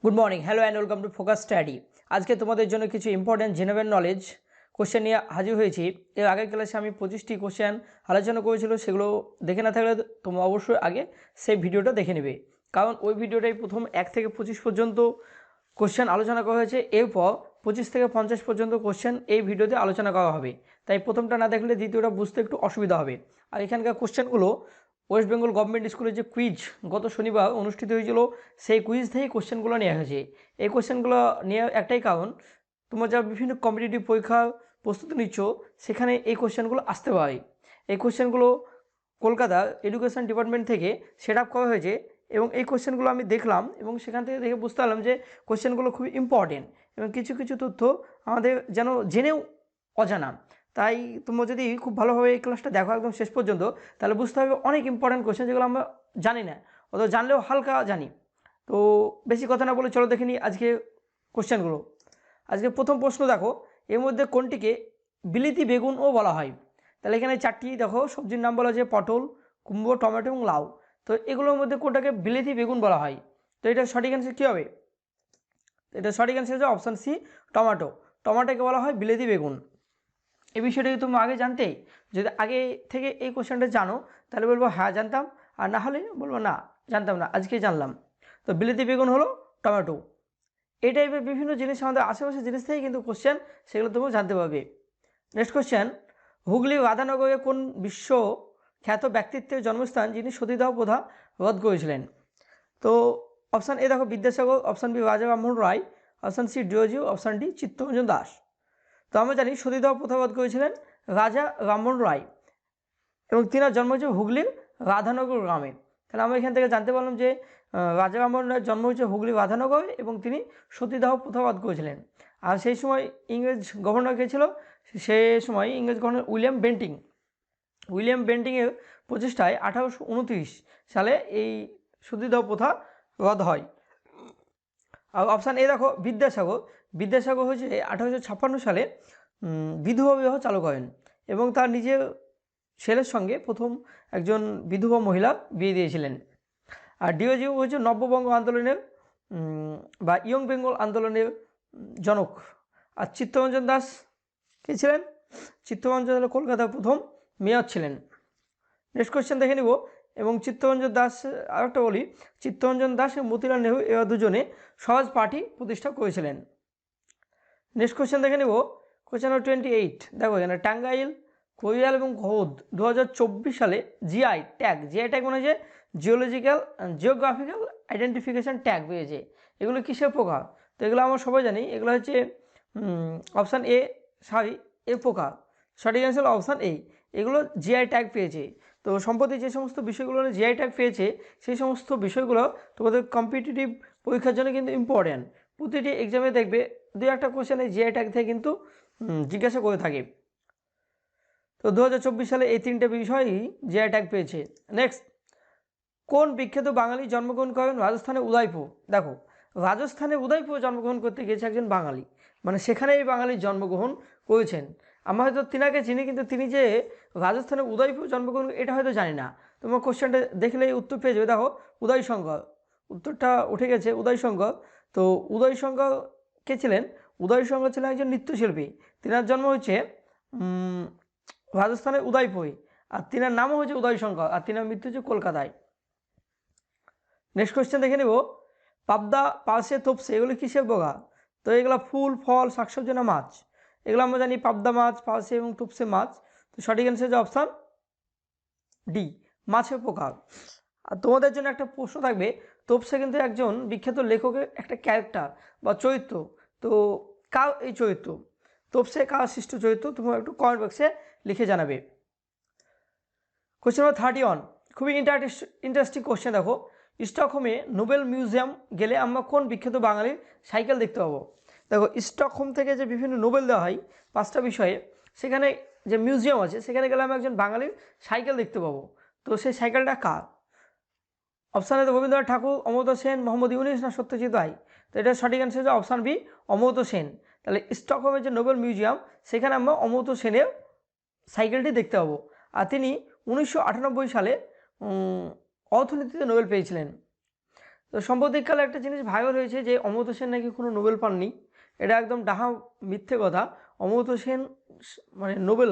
Good morning, hello and welcome to focus study. আজকে তোমাদের জন্য কিছু ইম্পর্টেন্ট জেনারেল নলেজ কোশ্চেন নিয়ে হাজির হয়েছি। এর আগের ক্লাসে আমি 25টি কোশ্চেন আলোচনা করেছিল, সেগুলো দেখে না থাকলে তোমরা অবশ্যই আগে সেই ভিডিওটা দেখে নেবে, কারণ ওই ভিডিওটাই প্রথম 1 থেকে 25 পর্যন্ত কোশ্চেন আলোচনা করা হয়েছে। এরপর 25 থেকে 50 পর্যন্ত কোশ্চেন এই ভিডিওতে আলোচনা করা হবে, তাই প্রথমটা না দেখলে দ্বিতীয়টা বুঝতে একটু অসুবিধা হবে। আর এখানকার কোশ্চেনগুলো ওয়েস্ট বেঙ্গল গভর্নমেন্ট স্কুলের যে কুইজ গত শনিবার অনুষ্ঠিত হয়েছিল, সেই কুইজ থেকেই কোশ্চেনগুলো নেওয়া হয়েছে। এই কোশ্চেনগুলো নেওয়ার একটাই কারণ, তোমরা যা বিভিন্ন কম্পিটিটিভ পরীক্ষার প্রস্তুতি নিচ্ছ সেখানে এই কোশ্চেনগুলো আসতে পারে। এই কোশ্চেনগুলো কলকাতার এডুকেশন ডিপার্টমেন্ট থেকে সেট আপ করা হয়েছে, এবং এই কোশ্চেনগুলো আমি দেখলাম এবং সেখান থেকে দেখে বুঝতে পারলাম যে কোশ্চেনগুলো খুবই ইম্পর্টেন্ট এবং কিছু কিছু তথ্য আমাদের যেন জেনেও অজানা। তাই তোমরা যদি খুব ভালোভাবে এই ক্লাসটা দেখো একদম শেষ পর্যন্ত, তাহলে বুঝতে হবে অনেক ইম্পর্টেন্ট কোশ্চেন যেগুলো আমরা জানি না, অথবা জানলেও হালকা জানি। তো বেশি কথা না বলে চলো দেখে নিই আজকে কোশ্চেনগুলো। আজকে প্রথম প্রশ্ন দেখো, এর মধ্যে কোনটিকে বিলিতি বেগুনও বলা হয়? তাহলে এখানে চারটি দেখো সবজির নাম বলা আছে, পটল, কুমড়ো, টমেটো এবং লাউ। তো এগুলোর মধ্যে কোনটাকে বিলিতি বেগুন বলা হয়? তো এটা সঠিক অ্যান্সার কী হবে? এটা সঠিক অ্যান্সার হচ্ছে অপশান সি, টমেটো। টমেটোকে বলা হয় বিলিতি বেগুন। এই বিষয়টা কি তুমি আগে জানতে? যদি আগে থেকে এই কোশ্চেনটা জানো তাহলে বলবো হ্যাঁ জানতাম, আর না হলে বলবো না জানতাম না, আজকেই জানলাম। তো বিলিতি বেগুন হলো টমেটো। এই টাইপের বিভিন্ন জিনিস আমাদের আশেপাশের জিনিস থেকেই কিন্তু কোশ্চেন, সেগুলো তোমরা জানতে পারবে। নেক্সট কোশ্চেন, হুগলি রাধানগরে কোন বিশ্ব খ্যাত ব্যক্তিত্বের জন্মস্থান যিনি সতীদাহ প্রথা রদ করেছিলেন? তো অপশান এ দেখো Vidyasagar, option B Raja Rammohan Roy, option C Derozio, option D Chittaranjan Das. তো আমরা জানি সতীদাহ প্রথা রদ করেছিলেন রাজা রামমোহন রায়, এবং তিনার জন্ম হয়েছে হুগলির রাধানগর গ্রামে। তাহলে আমরা এখান থেকে জানতে পারলাম যে রাজা রামমোহন রায়ের জন্ম হয়েছে হুগলির রাধানগরে, এবং তিনি সতীদাহ প্রথা রদ করেছিলেন। আর সেই সময় ইংরেজ গভর্নর কে ছিল? সে সময় ইংরেজ গভর্নর উইলিয়াম বেন্টিংয়ের প্রচেষ্টায় 1829 সালে এই সতীদাহ প্রথা রদ হয়। আর অপশান এ দেখো বিদ্যাসাগর হচ্ছে 1856 সালে বিধবা বিবাহ চালু করেন, এবং তার নিজের ছেলের সঙ্গে প্রথম একজন বিধবা মহিলা বিয়ে দিয়েছিলেন। আর ডিওজিও হচ্ছে নব্যবঙ্গ আন্দোলনের বা ইয়ং বেঙ্গল আন্দোলনের জনক। আর চিত্তরঞ্জন দাস কে ছিলেন? চিত্তরঞ্জন দাস কলকাতার প্রথম মেয়র ছিলেন। নেক্সট কোয়েশ্চেন দেখে নিব। এবং চিত্তরঞ্জন দাস, আরেকটা বলি, চিত্তরঞ্জন দাস এবং মতিলাল নেহরু এরা দুজনে স্বরাজ পার্টি প্রতিষ্ঠা করেছিলেন। নেক্সট কোয়েশ্চেন দেখে নেব, কোয়েশ্চেন নম্বর 28। দেখো এখানে টাঙ্গাইল, কৈলাল এবং ঘোদ 2024 সালে জিআই ট্যাগ মানে যে জিওগ্রাফিক্যাল আইডেন্টিফিকেশান ট্যাগ পেয়েছে। এগুলো কিসের প্রকার? তো এগুলো আমরা সবাই জানি, এগুলো হচ্ছে অপশান এ এ প্রকার। সঠিক অ্যান্সার অপশান এ, এগুলো জিআই ট্যাগ পেয়েছে। তো সম্প্রতি যে সমস্ত বিষয়গুলো জিআই ট্যাগ পেয়েছে সেই সমস্ত বিষয়গুলো তোমাদের কম্পিটিটিভ পরীক্ষার জন্য কিন্তু ইম্পর্ট্যান্ট। প্রতিটি এক্সামে দেখবে দু একটা কোশ্চেনে জিআই ট্যাগ থেকে কিন্তু জিজ্ঞাসা করে থাকে। তো 2024 সালে এই তিনটে বিষয়ই জিআই ট্যাগ পেয়েছে। নেক্সট, কোন বিখ্যাত বাঙালি জন্মগ্রহণ করেন রাজস্থানের উদয়পুর? দেখো রাজস্থানে উদয়পুরে জন্মগ্রহণ করতে গিয়েছে একজন বাঙালি, মানে সেখানেই বাঙালি জন্মগ্রহণ করেছেন। আমরা হয়তো তিনাকে চিনি, কিন্তু তিনি যে রাজস্থানে উদয়পুর জন্মগ্রহণ এটা হয়তো জানি না। তোমার কোশ্চেনটা দেখলেই উত্তর পেয়ে যাবে। দেখো উদয় শঙ্কর, উত্তরটা উঠে গেছে উদয় শঙ্কর। তো উদয় শঙ্কর কে ছিলেন? উদয় শঙ্কর ছিলেন একজন নৃত্যশিল্পী। তিনার জন্ম হচ্ছে রাজস্থানের উদয়পুরে, আর তিনার নামও হচ্ছে উদয় শঙ্কর, আর তিনার মৃত্যু হচ্ছে কলকাতায়। নেক্সট কোয়েশ্চেন দেখে নেব, পাবদা, পার্শে, তোপসে এগুলো কিসের প্রকার? তো এগুলো ফুল, ফল, শাকসবজি না মাছ? এগুলো আমরা জানি পাবদা মাছ, পার্শে এবং তোপসে মাছ। তো সঠিক অ্যান্সার হচ্ছে অপশান ডি, মাছের প্রকার। আর তোমাদের জন্য একটা প্রশ্ন থাকবে, তোপসে কিন্তু একজন বিখ্যাত লেখকের একটা ক্যারেক্টার বা চরিত্র। তো কার এই চরিত্র? তোপসে কার সৃষ্ট চরিত্র? তোমরা একটু কমেন্ট বক্সে লিখে জানাবে। কোশ্চেন নম্বর 31, খুবই ইন্টারেস্টিং কোশ্চেন। দেখো স্টকহোমে নোবেল মিউজিয়াম গেলে আমরা কোন বিখ্যাত বাঙালির সাইকেল দেখতে পাবো? দেখো স্টকহোম থেকে যে বিভিন্ন নোবেল দেওয়া হয় 5টা বিষয়ে, সেখানে যে মিউজিয়াম আছে সেখানে গেলে আমরা একজন বাঙালির সাইকেল দেখতে পাবো। তো সেই সাইকেলটা কার? অপশান এ রবীন্দ্রনাথ ঠাকুর, অমর্ত্য সেন, মোহাম্মদ ইউনুস না সত্যজিৎ রায়? তো এটা সঠিক অ্যান্সার হচ্ছে অপশান বি, অমর্ত্য সেন। তাহলে স্টকহোমের যে নোবেল মিউজিয়াম সেখানে আমরা অমর্ত্য সেনের সাইকেলটি দেখতে পাবো। আর তিনি 1998 সালে অর্থনীতিতে নোবেল পেয়েছিলেন। তো তো সাম্প্রতিককালে একটা জিনিস ভাইরাল হয়েছে যে অমর্ত্য সেন নাকি কোনো নোবেল পাননি। এটা একদম ডাহা মিথ্যে কথা। অমর্ত্য সেন মানে নোবেল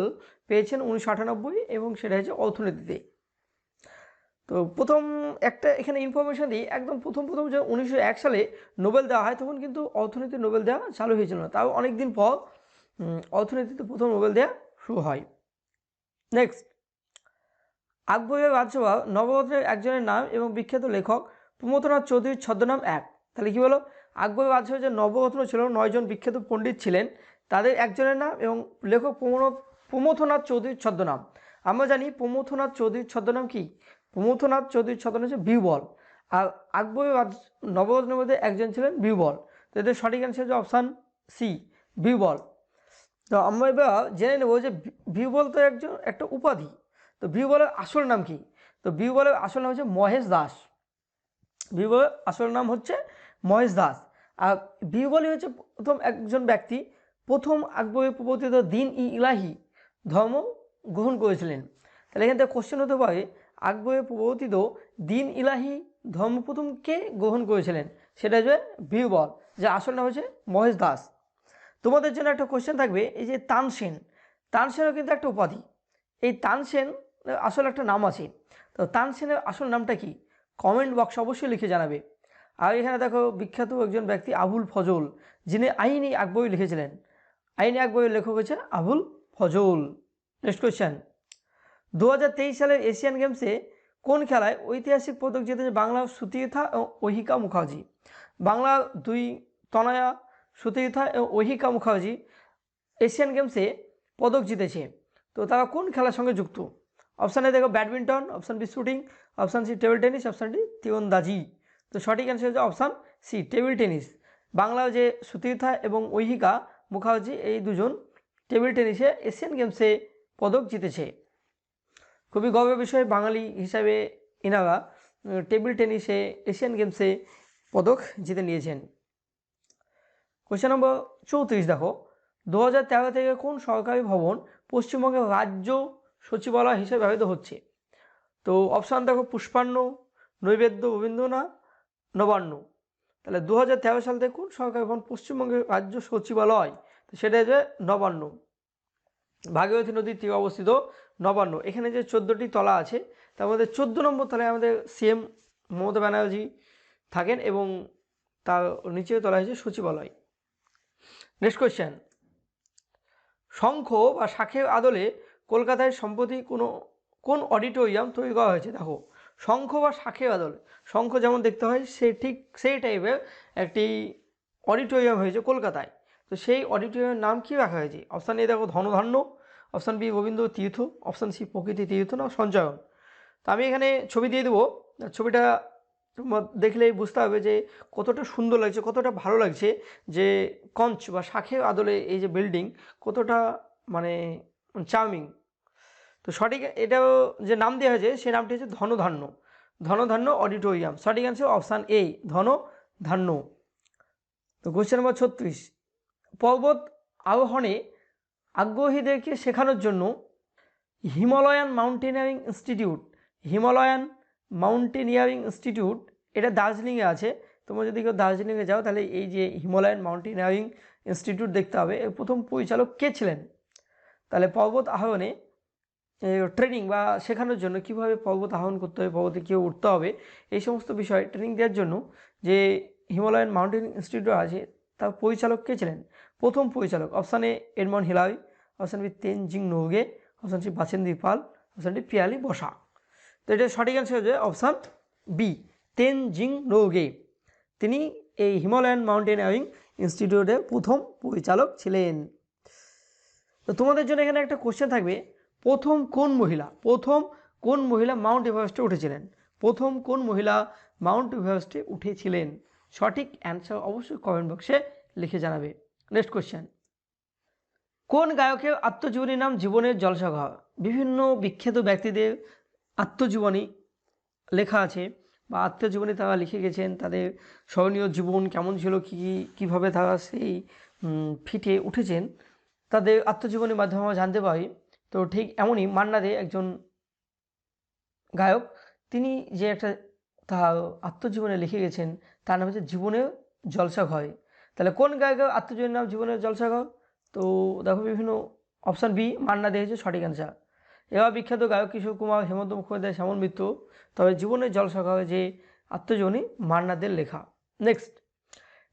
পেয়েছেন 1998 এবং সেটা হচ্ছে অর্থনীতিতে। তো প্রথম একটা এখানে ইনফরমেশন দিই, একদম প্রথম যে 1901 সালে নোবেল দেওয়া হয় তখন কিন্তু অর্থনীতির নোবেল দেওয়া চালু হয়েছিল না, তাও অনেক দিন পর অর্থনীতিতে প্রথম নোবেল দেওয়া শুরু হয়। নেক্সট, আকবরের রাজসভা নবরত্নের একজনের নাম এবং বিখ্যাত লেখক প্রমথনাথ চৌধুরীর ছদ্মনাম এক। তাহলে কি বলো, আকবরের রাজসভা যে নবরত্ন ছিল 9 জন বিখ্যাত পণ্ডিত ছিলেন, তাদের একজনের নাম এবং লেখক প্রমথনাথ চৌধুরীর ছদ্মনাম। আমরা জানি প্রমথনাথ চৌধুরীর ছদ্মনাম কি? প্রমথনাথ চৌধুরীর ছদ্মনাম হচ্ছে বীরবল। আর আকবরের নবরত্নের মধ্যে একজন ছিলেন বীরবল। তো এদের সঠিক অ্যান্সার হচ্ছে অপশান সি, বীরবল। তো আমরা এবার জেনে নেব যে বীরবল তো একটা উপাধি। তো বীরবলের আসল নাম কি? তো বীরবলের আসল নাম হচ্ছে মহেশ দাস। বীরবলের আসল নাম হচ্ছে মহেশ দাস। আর বীরবলই হচ্ছে প্রথম একজন ব্যক্তি প্রথম আকবরের প্রবর্তিত দিন ই ইলাহি ধর্ম গ্রহণ করেছিলেন। তাহলে এখান থেকে কোশ্চেন হতে পারে, আকবরের প্রবর্তিত দিন ইলাহি ধর্ম প্রথম কে গ্রহণ করেছিলেন? সেটা হচ্ছে বীরবল, যে আসল নাম হচ্ছে মহেশ দাস। তোমাদের জন্য একটা কোশ্চেন থাকবে, এই যে তানসেন, তানসেনও কিন্তু একটা উপাধি। এই তানসেন আসলে একটা নাম আছে, তো তানসেনের আসল নামটা কি? কমেন্ট বক্সে অবশ্যই লিখে জানাবে। আর এখানে দেখো বিখ্যাত একজন ব্যক্তি আবুল ফজল, যিনি আইন-ই আকবরী লিখেছিলেন। আইন-ই আকবরীর লেখক হচ্ছে আবুল ফজল। নেক্সট কোয়েশ্চেন, 2023 সালের এশিয়ান গেমসে কোন খেলায় ঐতিহাসিক পদক জিতেছে বাংলা সুতীর্থা ও অহিকা মুখার্জি? বাংলা দুই তনয়া সুতীর্থা এবং অহিকা মুখার্জি এশিয়ান গেমসে পদক জিতেছে, তো তারা কোন খেলার সঙ্গে যুক্ত? অপশান এ দেখো badminton, option B shooting, option C table tennis, option D তীরন্দাজি। তো সঠিক অ্যান্সার হচ্ছে option C, table tennis. Bangla যে সুতীর্থা এবং ঐহিকা মুখার্জি এই দুজন টেবিল টেনিসে এশিয়ান গেমসে পদক জিতেছে। খুবই গর্বের বিষয়, বাঙালি হিসাবে এনারা টেবিল টেনিসে এশিয়ান গেমসে পদক জিতে নিয়েছেন। কোয়েশ্চেন নম্বর 34 দেখো, 2013 থেকে কোন সরকারি ভবন পশ্চিমবঙ্গের রাজ্য সচিবালয় হিসেবে ব্যবহৃত হচ্ছে? তো অপশান দেখো পুষ্পান্ন, নৈবেদ্য, রবীন্দ্রনাথ, নবান্ন। তাহলে 2013 সাল থেকে কোন সরকারি ভবন পশ্চিমবঙ্গের রাজ্য সচিবালয়? তো সেটা হচ্ছে নবান্ন, ভাগীরথী নদীর তীরে অবস্থিত নবান্ন। এখানে যে 14টি তলা আছে তার মধ্যে 14 নম্বর তলায় আমাদের সিএম মমতা ব্যানার্জি থাকেন এবং তার নিচের তলা হচ্ছে সচিবালয়। নেক্সট কোয়েশ্চেন, শঙ্খ বা শাঁখের আদলে কলকাতায় সম্প্রতি কোন অডিটোরিয়াম তৈরি করা হয়েছে? দেখো, শঙ্খ বা শাঁখের আদলে, শঙ্খ যেমন দেখতে হয় ঠিক সেই টাইপের একটি অডিটোরিয়াম হয়েছে কলকাতায়। তো সেই অডিটোরিয়ামের নাম কি রাখা হয়েছে? অপশান এ দেখো ধনধান্য, অপশান বি রবীন্দ্র তীর্থ, অপশান সি প্রকৃতি তীর্থ, না সঞ্চয়ন। তো আমি এখানে ছবি দিয়ে দেবো, ছবিটা দেখলেই বুঝতে হবে যে কতটা সুন্দর লাগছে, কতটা ভালো লাগছে, যে কঞ্চ বা শাঁখের আদলে এই যে বিল্ডিং কতটা মানে চার্মিং। তো সঠিক এটাও যে নাম দেওয়া হয়েছে সেই নামটি হচ্ছে ধনধান্য, ধনধান্য অডিটোরিয়াম। সঠিক অ্যান্সার অপশান এ, ধনধান্য। তো কোশ্চেন নম্বর 36, পর্বত আরোহণে আগ্রহীদেরকে শেখানোর জন্য Himalayan mountaineering institute, Himalayan mountaineering institute এটা দার্জিলিংয়ে আছে। তোমরা যদি কেউ দার্জিলিংয়ে যাও তাহলে এই যে হিমালয়ান মাউন্টেনিয়ারিং ইনস্টিটিউট দেখতে হবে। এর প্রথম পরিচালক কে ছিলেন? তাহলে পর্বত আরোহণে ট্রেনিং বা শেখানোর জন্য কীভাবে পর্বত আরোহণ করতে হবে, পর্বতে কীভাবে উঠতে হবে, এই সমস্ত বিষয় ট্রেনিং দেওয়ার জন্য যে হিমালয়ান মাউন্টেন ইনস্টিটিউট আছে তার পরিচালক কে ছিলেন? প্রথম পরিচালক option A Edmund Hillary, option B Tenzing Norgay, option C Bachendri Pal, option D Piyali Basak. তো এটা সঠিক অ্যান্সার হচ্ছে অপশান বি, তেনজিং নোরগে। তিনি এই হিমালয়ান মাউন্টেনিয়ারিং ইনস্টিটিউটের প্রথম পরিচালক ছিলেন। তো তোমাদের জন্য এখানে একটা কোশ্চেন থাকবে, প্রথম কোন মহিলা মাউন্ট এভারেস্টে উঠেছিলেন? প্রথম কোন মহিলা মাউন্ট এভারেস্টে উঠেছিলেন? সঠিক অ্যান্সার অবশ্যই কমেন্ট বক্সে লিখে জানাবে। নেক্সট কোশ্চেন, কোন গায়কের আত্মজীবনীর নাম জীবনের জলসাঘর? বিভিন্ন বিখ্যাত ব্যক্তিদের আত্মজীবনী লেখা আছে বা আত্মজীবনী তারা লিখে গেছেন, তাদের স্মরণীয় জীবন কেমন ছিল, কীভাবে তারা সেই ফিটে উঠেছেন, তাদের আত্মজীবনীর মাধ্যমে আমরা জানতে পারি। তো ঠিক এমনই মান্না দে একজন গায়ক, তিনি যে একটা তার আত্মজীবনে লিখে গেছেন, তার নাম হচ্ছে জীবনের জলসাঘর। তাহলে কোন গায়কের আত্মজীবনের নাম জীবনের জলসাঘর? তো দেখো বিভিন্ন অপশান বি মান্না দে হচ্ছে সঠিক অ্যান্সার। এবার বিখ্যাত গায়ক কিশোর কুমার, হেমন্ত মুখোপাধ্যায়, শ্যামল মিত্র, তবে জীবনের জলসাঘর যে আত্মজীবনী মান্না দের লেখা। নেক্সট,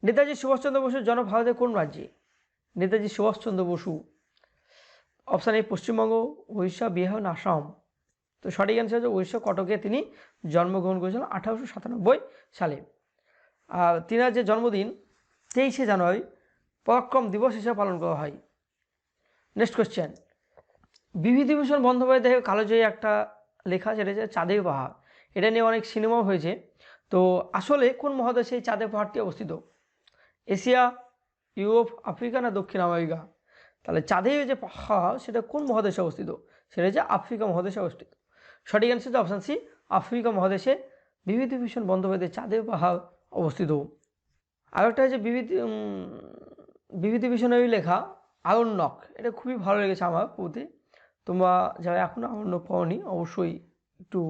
নেতাজি সুভাষচন্দ্র বসুর জন্ম ভারতের কোন রাজ্যে? নেতাজি সুভাষচন্দ্র বসু, অপশান এ পশ্চিমবঙ্গ, উড়িষ্যা, বিহার না আসাম? তো সঠিক অ্যান্সার হচ্ছে উড়িষ্যা কটকে তিনি জন্মগ্রহণ করেছিলেন 1897 সালে। আর তিনার যে জন্মদিন 23শে জানুয়ারি পরাক্রম দিবস হিসেবে পালন করা হয়। নেক্সট কোয়েশ্চেন, বিভূতিভূষণ বন্দ্যোপাধ্যায়ের কালোজয়ী একটা লেখা, সেটা হচ্ছে চাঁদের পাহাড়। এটা নিয়ে অনেক সিনেমাও হয়েছে। তো আসলে কোন মহাদেশে এই চাঁদের পাহাড়টি অবস্থিত? এশিয়া, ইউরোপ, আফ্রিকা না দক্ষিণ আমেরিকা? তাহলে চাঁদের যে পাহাড় সেটা কোন মহাদেশে অবস্থিত? সেটা হচ্ছে আফ্রিকা মহাদেশে অবস্থিত। সঠিক অ্যান্সার হচ্ছে অপশান সি, আফ্রিকা মহাদেশে বিভূতিভূষণ বন্দ্যোপাধ্যায়ের চাঁদের পাহাড় অবস্থিত। আরেকটা হচ্ছে বিভূতিভূষণেরই লেখা আরণ্যক, এটা খুবই ভালো লেগেছে আমার পড়তে। তোমরা যারা এখনও আরণ্যক পড়নি অবশ্যই একটু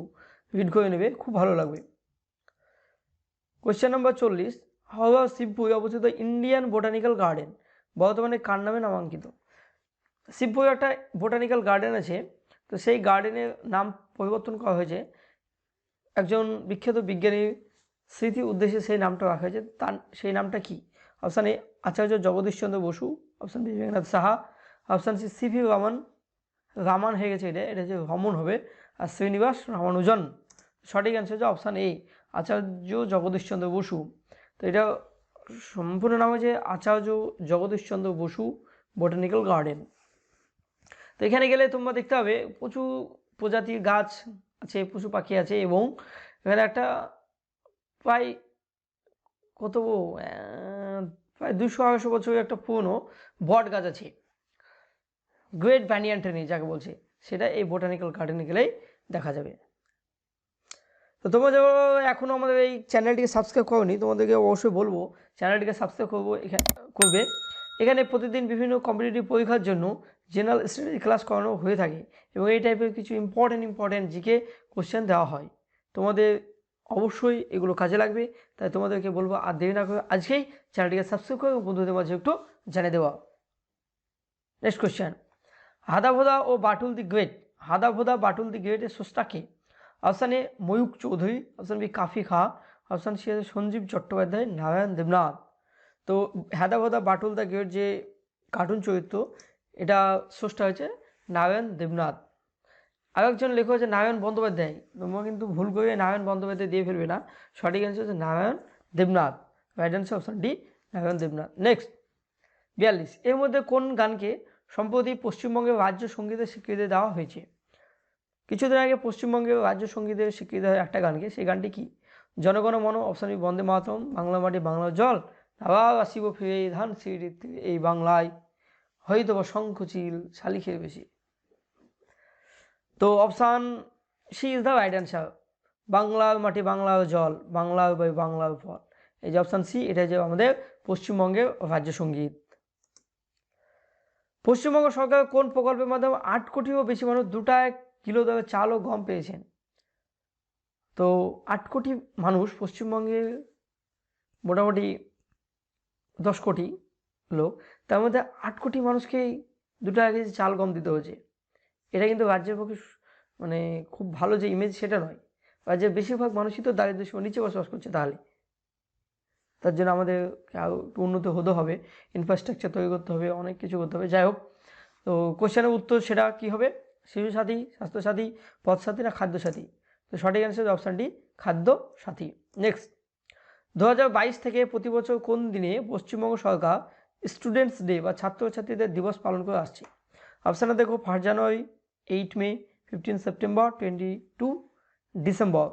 রিড করে নেবে, খুব ভালো লাগবে। কোয়েশ্চেন নম্বর 40, হাওড়া শিবপুরে অবস্থিত ইন্ডিয়ান বোটানিক্যাল গার্ডেন বর্তমানে কার নামে নামাঙ্কিত? শিবপুরে একটা বোটানিক্যাল গার্ডেন আছে, তো সেই গার্ডেনের নাম পরিবর্তন করা হয়েছে একজন বিখ্যাত বিজ্ঞানীর স্মৃতি উদ্দেশ্যে, সেই নামটা রাখা হয়েছে। তার সেই নামটা কি? Option A Acharya Jagadishchandra Basu, option B Bibeknath Saha, option C C V Raman হয়ে গেছে, এটা হচ্ছে রমন হবে, আর শ্রীনিবাস রামানুজন। সঠিক অ্যান্সার হচ্ছে অপশান এ আচার্য জগদীশচন্দ্র বসু। তো এটা সম্পূর্ণ নাম হচ্ছে আচার্য জগদীশচন্দ্র বসু বোটানিক্যাল গার্ডেন। তো এখানে গেলে তোমরা দেখতে হবে প্রচুর প্রজাতির গাছ আছে, পশু পাখি আছে, এবং এখানে একটা প্রায় প্রায় 200-250 বছরের একটা পুরনো বট গাছ আছে, গ্রেট ব্যানিয়ান ট্রি যাকে বলছে, সেটা এই বোটানিক্যাল গার্ডেনে গেলেই দেখা যাবে। তো তোমরা যারা এখনও আমাদের এই চ্যানেলটিকে সাবস্ক্রাইব করোনি, তোমাদেরকে অবশ্যই বলবো চ্যানেলটিকে সাবস্ক্রাইব করবে। এখানে প্রতিদিন বিভিন্ন কম্পিটিটিভ পরীক্ষার জন্য জেনারেল স্টাডি ক্লাস করানো হয়ে থাকে, এবং এই টাইপের কিছু ইম্পর্টেন্ট জিকে কোশ্চেন দেওয়া হয়। তোমাদের অবশ্যই এগুলো কাজে লাগবে, তাই তোমাদেরকে বলবো আর দেরি না করে আজকেই চ্যানেলটিকে সাবস্ক্রাইব করে বন্ধুদের মাঝে একটু জানিয়ে দেওয়া। নেক্সট কোশ্চেন, হাদাভোদা ও Batul the great, Hadabhoda Batul the গ্রেটের স্রষ্টা কে? Option A Mayukh Chowdhury, option B Kafi Khan, option C আছে সঞ্জীব চট্টোপাধ্যায়, নারায়ণ দেবনাথ। তো হাদাভোদা বাটুল দ্য গ্রেট যে কার্টুন চরিত্র, এটা স্রষ্টা হয়েছে নারায়ণ দেবনাথ। আরেকজন লেখক হচ্ছে নারায়ণ বন্দ্যোপাধ্যায়, তোমরা কিন্তু ভুল করে নারায়ণ বন্দ্যোপাধ্যায় দিয়ে ফেলবে না, সঠিক অ্যান্সার হচ্ছে Narayan Debnath. Right answer option D, Narayan Debnath. Next 42, এর মধ্যে কোন গানকে সম্প্রতি পশ্চিমবঙ্গের রাজ্য সঙ্গীতের স্বীকৃতি দেওয়া হয়েছে? কিছুদিন আগে পশ্চিমবঙ্গের রাজ্য সঙ্গীতের স্বীকৃতি হয় একটা গানকে, সেই গানটি কি? জনগণ মন, অপশান বি বন্দে মাতরম, বাংলা মাটি বাংলা জল, আবার আসিব ফিরে এই ধান সিঁড়িতে এই বাংলায়, হয়তো বা শঙ্খচিল শালিখের বেশি। তো option C is the right answer, বাংলার মাটি বাংলার জল, বাংলার বই বাংলার ফল। এই যে অপশান সি, এটা যে আমাদের পশ্চিমবঙ্গের রাজ্য সঙ্গীত। পশ্চিমবঙ্গ সরকার কোন প্রকল্পের মাধ্যমে 8 কোটিরও বেশি মানুষ 2 কিলো দরে চাল ও গম পেয়েছেন? তো 8 কোটি মানুষ, পশ্চিমবঙ্গের মোটামুটি 10 কোটি লোক, তার মধ্যে 8 কোটি মানুষকেই 2 কেজি চাল গম দিতে হয়েছে। এটা কিন্তু রাজ্যের পক্ষে মানে খুব ভালো যে ইমেজ সেটা নয়। রাজ্যের বেশিরভাগ মানুষই তো দারিদ্র্য সীমার নিচে বসবাস করছে। তাহলে তার জন্য আমাদের আরও উন্নত হতে হবে, ইনফ্রাস্ট্রাকচার তৈরি করতে হবে, অনেক কিছু করতে হবে। যাই হোক, তো কোশ্চেনের উত্তর সেটা কি হবে? শিশু সাথী, স্বাস্থ্যসাথী, পথসাথী না খাদ্যসাথী? তো সঠিক অ্যান্সার অপশান ডি, খাদ্য সাথী। নেক্সট 2022 থেকে প্রতি বছর কোন দিনে পশ্চিমবঙ্গ সরকার স্টুডেন্টস ডে বা ছাত্রছাত্রীদের দিবস পালন করে আসছে? অপশানে দেখো 1 জানুয়ারি, 8 মে, 15 সেপ্টেম্বর, 22 ডিসেম্বর।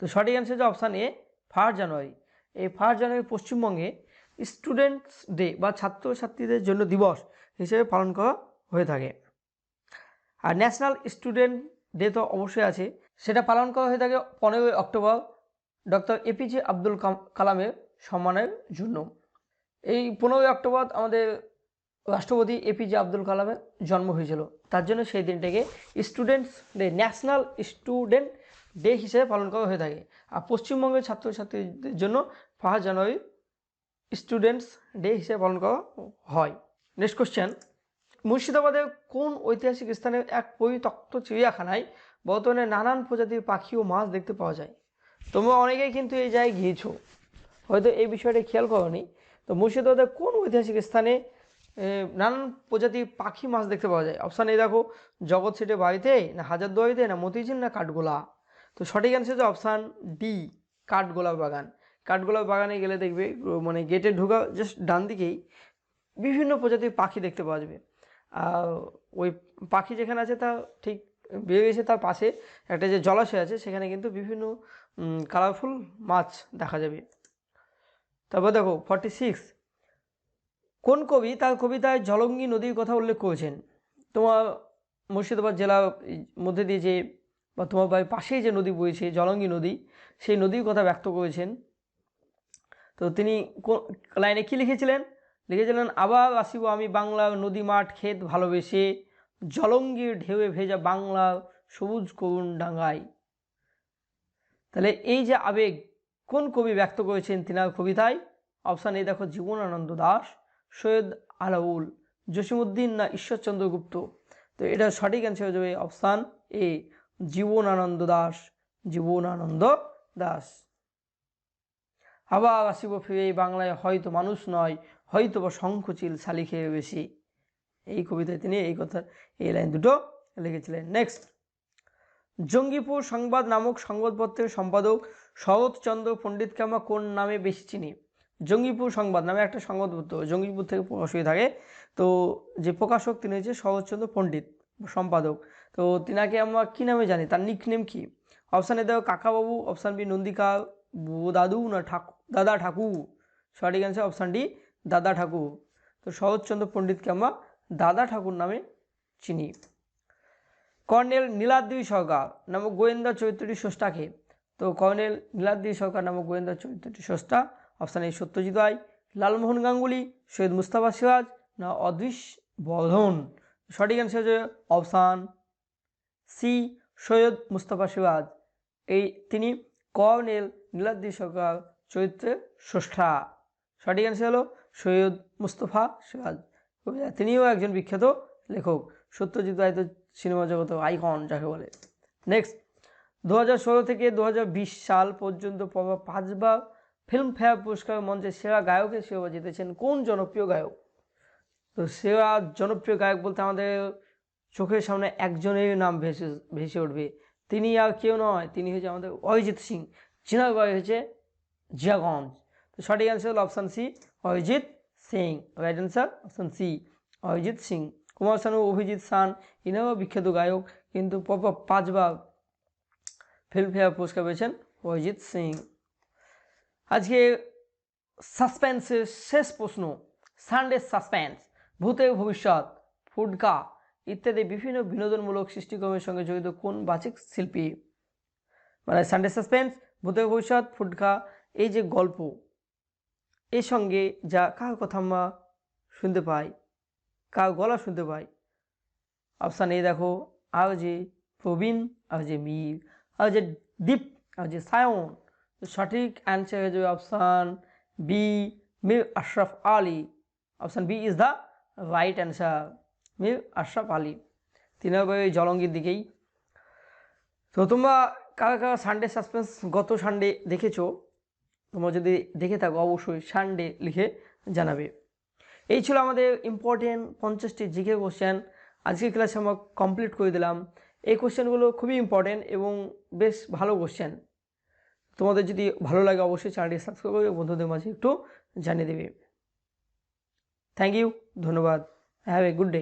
তো সঠিক অ্যান্সার হচ্ছে অপশান এ 1 জানুয়ারি। এই 1 জানুয়ারি পশ্চিমবঙ্গে স্টুডেন্টস ডে বা ছাত্রছাত্রীদের জন্য দিবস হিসেবে পালন করা হয়ে থাকে। আর ন্যাশনাল স্টুডেন্ট ডে তো অবশ্যই আছে, সেটা পালন করা হয়ে থাকে 15 অক্টোবর ডক্টর এপিজে আব্দুল কালামের সম্মানের জন্য। এই 15 অক্টোবর আমাদের রাষ্ট্রপতি এপিজে আব্দুল কালামের জন্ম হয়েছিল, তার জন্য সেই দিনটাকে students day, national student day হিসেবে পালন করা হয়ে থাকে। আর পশ্চিমবঙ্গের ছাত্রছাত্রীদের জন্য 1 জানুয়ারি স্টুডেন্টস ডে হিসেবে পালন করা হয়। নেক্সট কোশ্চেন, মুর্শিদাবাদের কোন ঐতিহাসিক স্থানে এক পরিত্যক্ত চিড়িয়াখানায় বর্তমানে নানান প্রজাতির পাখি ও মাছ দেখতে পাওয়া যায়? তোমরা অনেকেই কিন্তু এই জায়গায় গিয়েছো, হয়তো এই বিষয়টা খেয়াল করোনি। তো মুর্শিদাবাদের কোন ঐতিহাসিক স্থানে নানান প্রজাতির পাখি মাছ দেখতে পাওয়া যায়? অপশান এ দেখো, জগৎ সেটের বাড়িতে, না হাজারদুয়ারিতে, না মতিঝিল, না কাঠগোলা। তো সঠিক অ্যান্সার হচ্ছে অপশান ডি, কাঠগোলাপ বাগান। কাঠগোলাপ বাগানে গেলে দেখবে মানে গেটে ঢোকা জাস্ট ডান দিকেই বিভিন্ন প্রজাতির পাখি দেখতে পাওয়া যাবে। আর ওই পাখি যেখানে আছে তার ঠিক বেরিয়ে এসে তার পাশে একটা যে জলাশয় আছে সেখানে কিন্তু বিভিন্ন কালারফুল মাছ দেখা যাবে। তারপর দেখো 46, কোন কবি তার কবিতায় জলঙ্গি নদীর কথা উল্লেখ করেছেন? তোমার মুর্শিদাবাদ জেলার মধ্যে দিয়ে যে বা তোমার বাড়ির পাশেই যে নদী বইছে জলঙ্গি নদী, সেই নদীর কথা ব্যক্ত করেছেন। তো তিনি লাইনে কি লিখেছিলেন? লিখেছিলেন, আবার আসিব আমি বাংলার নদী মাঠ ক্ষেত ভালোবেসে, জলঙ্গির ঢেউয়ে ভেজা বাংলার সবুজ করুণ ডাঙ্গায়। তাহলে এই যে আবেগ কোন কবি ব্যক্ত করেছেন তিনার কবিতায়? অপশান এ দেখো, জীবনানন্দ দাশ, সৈয়দ আলাউল, জসিমউদ্দিন, না ঈশ্বরচন্দ্র গুপ্ত। তো এটা সঠিক অ্যান্সার হয়ে যাবে অপশান এ, জীবনানন্দ দাশ। জীবনানন্দ দাশ। আবার আসিব ফিরে এই বাংলায় হয়তো মানুষ নয়, হয়তো বা শঙ্খচিল শালি খেয়ে বেশি। এই কবিতায় তিনি এই কথা, এই লাইন দুটো লিখেছিলেন। নেক্সট, জঙ্গিপুর সংবাদ নামক সংবাদপত্রের সম্পাদক শরৎচন্দ্র পণ্ডিতকে আমরা কোন নামে বেশি চিনি? জঙ্গিপুর সংবাদ নামে একটা সংবাদপত্র জঙ্গিপুর থেকে প্রকাশ হয়ে থাকে। তো যে প্রকাশক তিনি হচ্ছে শরৎচন্দ্র পণ্ডিত, সম্পাদক। তো তিনাকে আমরা কী নামে জানি, তার নিকনেম কি? অপশান এ দেখো, কাকাবাবু, অপশান বি নন্দিকা দাদু, না দাদা ঠাকুর। সঠিক অ্যান্সার অপশান ডি, দাদা ঠাকুর। তো শরৎচন্দ্র পণ্ডিতকে আমরা দাদা ঠাকুর নামে চিনি। কর্নেল নীলাদ্রি সরকার নামক গোয়েন্দা চরিত্রটি স্রষ্টাকে? তো কর্নেল নীলাদ্রি সরকার নামক গোয়েন্দা চরিত্রটি স্রষ্টা অপশান এ সত্যজিৎ রায়, লালমোহন গাঙ্গুলি, সৈয়দ মুস্তাফা সিরাজ, না অদৃশ বর্ধন। সঠিক অ্যান্সার হচ্ছে অপশান সি, সৈয়দ মুস্তাফা সিরাজ। তিনি কর্নেল নীলাদ্রি সরকার চরিত্রের স্রষ্টা। সঠিক অ্যান্সার হলো সৈয়দ মুস্তাফা সিরাজ। তিনিও একজন বিখ্যাত লেখক। সত্যজিৎ রায় তো সিনেমা জগতের আইকন যাকে বলে। নেক্সট, 2016 থেকে 2020 সাল পর্যন্ত 5বার ফিল্মফেয়ার পুরস্কার মঞ্চে সেরা গায়কের শিরোপা জিতেছেন কোন জনপ্রিয় গায়ক? তো সেরা জনপ্রিয় গায়ক বলতে আমাদের চোখের সামনে একজনের নাম ভেসে উঠবে, তিনি আর কেউ নয়, তিনি হচ্ছে আমাদের অরিজিৎ সিং। চিনার বাড়ি হচ্ছে জিয়াগঞ্জ। তো সঠিক অ্যান্সার হল option C, Arijit Singh. Right answer option C, Arijit Singh. Kumar Sanu, Abhijeet Shaan ইনারাও বিখ্যাত গায়ক, কিন্তু 5বার ফিল্মফেয়ার পুরস্কার পেয়েছেন অরিজিৎ সিং। আজকে সাসপেন্সের শেষ প্রশ্ন, সানডে সাসপেন্স, ভূতের ভবিষ্যৎ, ফুডকা ইত্যাদি বিভিন্ন বিনোদনমূলক সৃষ্টিকর্মের সঙ্গে জড়িত কোন বাচিক শিল্পী? মানে সানডে সাসপেন্স, ভূতের ভবিষ্যৎ, ফুডকা, এই যে গল্প, এর সঙ্গে যা কার কথা আমরা শুনতে পাই, কার গলা শুনতে পাই? অপশান এ দেখো, আর যে প্রবীণ, আর যে মীর, আর যে দীপ, আর যে সায়ন। সঠিক অ্যান্সার হয়ে যাবে option B, Mir Ashraf Ali. Option B is the right answer, Mir Ashraf Ali. তিনার বাড়ি জলঙ্গির দিকেই। তো তোমরা কারা কারা সানডে সাসপেন্স গত সানডে দেখেছো? তোমরা যদি দেখে থাকো অবশ্যই সানডে লিখে জানাবে। এই ছিল আমাদের ইম্পর্টেন্ট 50টি জিকে কোশ্চেন। আজকের ক্লাসে আমরা কমপ্লিট করে দিলাম। এই কোশ্চেনগুলো খুবই ইম্পর্টেন্ট এবং বেশ ভালো কোশ্চেন। তোমাদের যদি ভালো লাগে অবশ্যই চ্যানেলটি সাবস্ক্রাইব করে বন্ধুদের মাঝে একটু জানিয়ে দেবে। থ্যাংক ইউ, ধন্যবাদ, হ্যাভ এ গুড ডে।